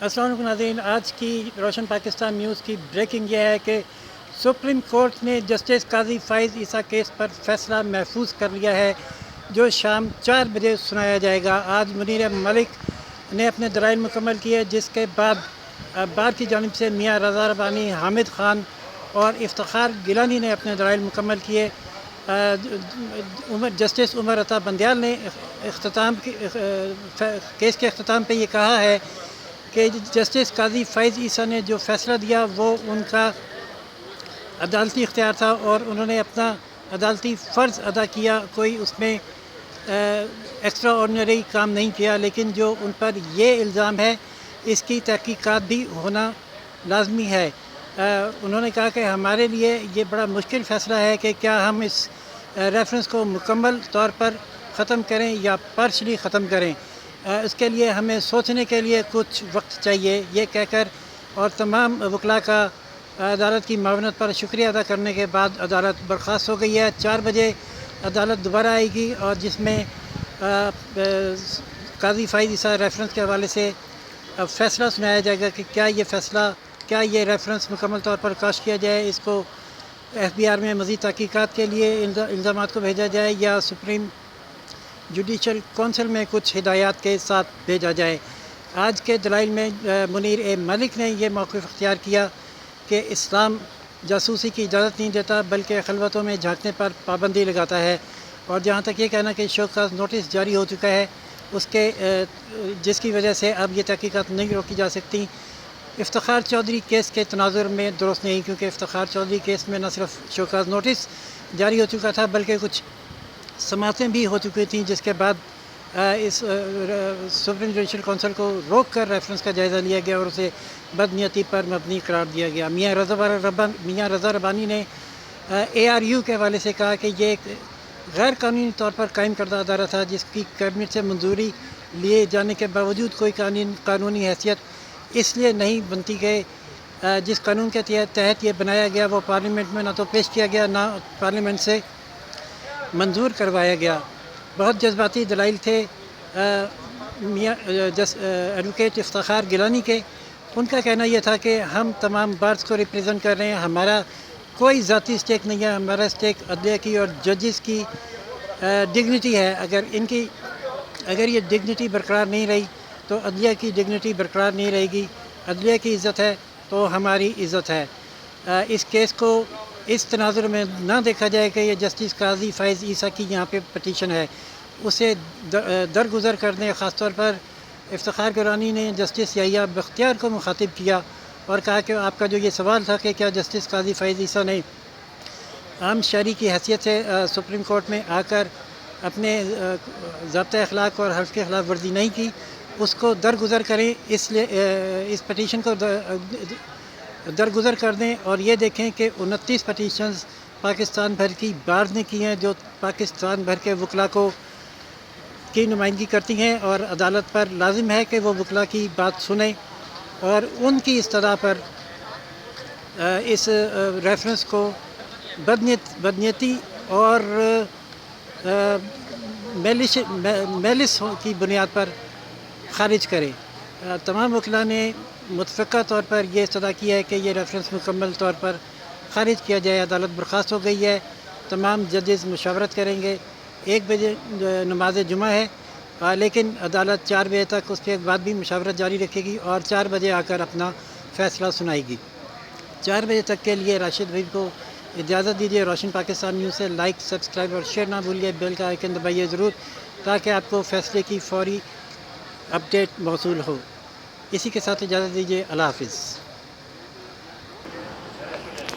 अस्सलाम वालेकुम नाज़रीन, आज की रोशन पाकिस्तान न्यूज़ की ब्रेकिंग ये है कि सुप्रीम कोर्ट ने जस्टिस काजी फ़ाइज़ ईसा केस पर फैसला महफूज कर लिया है, जो शाम 4 बजे सुनाया जाएगा। आज मुनीर मलिक ने अपने दलाइल मुकम्मल किए, जिसके बाद बार की जानिब से मियाँ रज़ा रब्बानी, हामिद ख़ान और इफ्तिखार गिलानी ने अपने दलाइल मुकम्मल किए। जस्टिस उमर अता बंदयाल ने केस के अख्ताम पे ये कहा है कि जस्टिस काजी फ़ाइज़ ईसा ने जो फ़ैसला दिया वो उनका अदालती इख्तियार था और उन्होंने अपना अदालती फ़र्ज़ अदा किया, कोई उसमें एक्स्ट्रा ऑर्डिनरी काम नहीं किया। लेकिन जो उन पर ये इल्ज़ाम है, इसकी तहकीकात भी होना लाजमी है। उन्होंने कहा कि हमारे लिए ये बड़ा मुश्किल फ़ैसला है कि क्या हम इस रेफरेंस को मुकम्मल तौर पर ख़त्म करें या पार्शली ख़त्म करें। इसके लिए हमें सोचने के लिए कुछ वक्त चाहिए। ये कहकर और तमाम वकला का अदालत की मावनत पर शुक्रिया अदा करने के बाद अदालत बर्खास्त हो गई है। 4 बजे अदालत दोबारा आएगी और जिसमें काजी फ़ाइज़ ईसा रेफरेंस के हवाले से फ़ैसला सुनाया जाएगा कि क्या ये रेफरेंस मुकम्मल तौर पर काश किया जाए, इसको FBI में मज़ीद तहकीकात के लिए इल्ज़ामात को भेजा जाए या सुप्रीम जुडिशल कौंसिल में कुछ हिदायत के साथ भेजा जाए। आज के दलाइल में मुनीर मलिक ने यह मौक़िफ़ अख्तियार किया कि इस्लाम जासूसी की इजाज़त नहीं देता, बल्कि खलवतों में झांकने पर पाबंदी लगाता है। और जहाँ तक ये कहना कि शोकॉज़ नोटिस जारी हो चुका है, जिसकी वजह से अब ये तहकीकात नहीं रोकी जा सकती। इफ्तिखार चौधरी केस के तनाज़ुर में दुरुस्त नहीं, क्योंकि इफ्तिखार चौधरी केस में न सिर्फ शोकॉज़ नोटिस जारी हो चुका था, बल्कि कुछ समातें भी हो चुकी थीं, जिसके बाद इस सुप्रीम जुडिशल कौंसिल को रोक कर रेफरेंस का जायज़ा लिया गया और उसे बदनीयती पर मबनी करार दिया गया। मियाँ रज़ा रब्बानी ने ARU के हवाले से कहा कि ये एक गैर कानूनी तौर पर कायम करदा अदारा था, जिसकी कैबिनेट से मंजूरी लिए जाने के बावजूद कोई कानूनी हैसियत इसलिए नहीं बनती कि जिस कानून के तहत ये बनाया गया वो पार्लियामेंट में ना तो पेश किया गया, ना पार्लियामेंट से मंजूर करवाया गया। बहुत जज्बाती दलाइल थे एडवोकेट इफ्तिखार गिलानी के। उनका कहना यह था कि हम तमाम बार्स को रिप्रेजेंट कर रहे हैं, हमारा कोई ज़ाती स्टेक नहीं है, हमारा स्टेक अदलिया की और जजेस की डिग्निटी है। अगर ये डिग्निटी बरकरार नहीं रही तो अदलिया की डिग्निटी बरकरार नहीं रहेगी। अदलिया की इज़्ज़त है तो हमारी इज़्ज़त है। इस केस को इस तनाज़ुर में ना देखा जाए कि ये जस्टिस काजी फ़ाइज़ ईसा की यहाँ पे पटिशन है, उसे दरगुज़र कर दें। ख़ास तौर पर इफ्तिखार गिलानी ने जस्टिस याहिया बख्तियार को मुखातिब किया और कहा कि आपका जो ये सवाल था कि क्या जस्टिस काजी फ़ाइज़ ईसा ने आम शहरी की हैसियत से सुप्रीम कोर्ट में आकर अपने ज़ाब्ता अखलाक और हल्फ की खिलाफ वर्जी नहीं की, उसको दरगुज़र करें। इसलिए इस पटिशन को दरगुज़र कर दें और ये देखें कि 29 पटिशन्स पाकिस्तान भर की बार्स ने की हैं, जो पाकिस्तान भर के वकला की नुमाइंदगी करती हैं, और अदालत पर लाजिम है कि वो वकला की बात सुने और उनकी इस्तदा पर इस रेफरेंस को बदनीयती और मेलिस की बुनियाद पर ख़ारिज करे। तमाम वकला ने मुतफ़क़ा तौर पर यह इस्तदा की है कि ये रेफरेंस मुकम्मल तौर पर ख़ारिज किया जाए। अदालत बर्खास्त हो गई है, तमाम जजेस मुशावरत करेंगे। 1 बजे नमाज जुमा है, लेकिन अदालत 4 बजे तक उसके बाद भी मुशावरत जारी रखेगी और 4 बजे आकर अपना फ़ैसला सुनाएगी। 4 बजे तक के लिए राशिद भाई को इजाज़त दीजिए। रोशन पाकिस्तान न्यूज़ से लाइक, सब्सक्राइब और शेयर ना भूलिए। बेल का आइकन दबाइए ज़रूर, ताकि आपको फ़ैसले की फ़ौरी अपडेट मौसूल हो। इसी के साथ इजाज़त दीजिए। अल्लाह हाफ़िज़।